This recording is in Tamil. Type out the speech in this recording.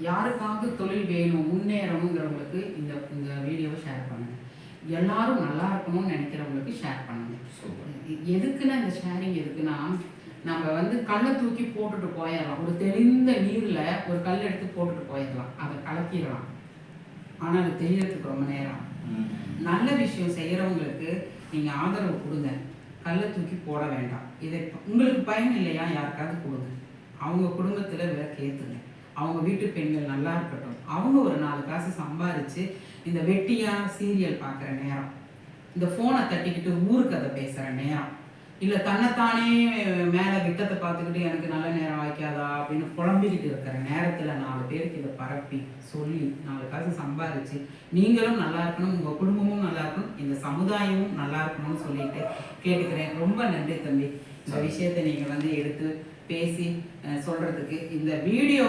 யாருக்காவது தொழில் வேணும் முன்னேறணுங்கிறவங்களுக்கு இந்த இந்த வீடியோவை ஷேர் பண்ணுங்கள். எல்லாரும் நல்லா இருக்கணும்னு நினைக்கிறவங்களுக்கு ஷேர் பண்ணுங்கள். எதுக்குன்னா இந்த ஷேரிங் எதுக்குன்னா, நம்ம வந்து கல்லை தூக்கி போட்டுட்டு போயிடலாம். ஒரு தெளிந்த நீரில் ஒரு கல் எடுத்து போட்டுட்டு போயிடலாம், அதை கலக்கிடலாம். ஆனால் அது தெரியறதுக்கு ரொம்ப நேரம். நல்ல விஷயம் செய்கிறவங்களுக்கு நீங்கள் ஆதரவு கொடுங்க, கல்லை தூக்கி போட வேண்டாம். இதை உங்களுக்கு பயன் இல்லையா, யாருக்காவது கொடுங்க. அவங்க குடும்பத்தில் விளக்கேற்றுங்க. அவங்க வீட்டு பெண்கள் நல்லா இருக்கட்டும். அவங்க ஒரு 4 காசு சம்பாரித்து இந்த வெட்டியாக சீரியல் பார்க்குற நேரம், இந்த ஃபோனை தட்டிக்கிட்டு ஊருக்கு அதை பேசுகிற நேரம், இல்லை தன்னைத்தானே மேலே விட்டத்தை பார்த்துக்கிட்டு எனக்கு நல்ல நேரம் வாய்க்காதா அப்படின்னு புலம்பிக்கிட்டு இருக்கிற நேரத்தில் 4 பேருக்கு இதை பரப்பி சொல்லி 4 காசு சம்பாரித்து நீங்களும் நல்லா இருக்கணும், உங்கள் குடும்பமும் நல்லா இருக்கணும், இந்த சமுதாயமும் நல்லா இருக்கணும்னு சொல்லிட்டு கேட்டுக்கிறேன். ரொம்ப நன்றி தம்பி, இந்த விஷயத்தை நீங்கள் வந்து எடுத்து பேசி சொல்கிறதுக்கு. இந்த வீடியோ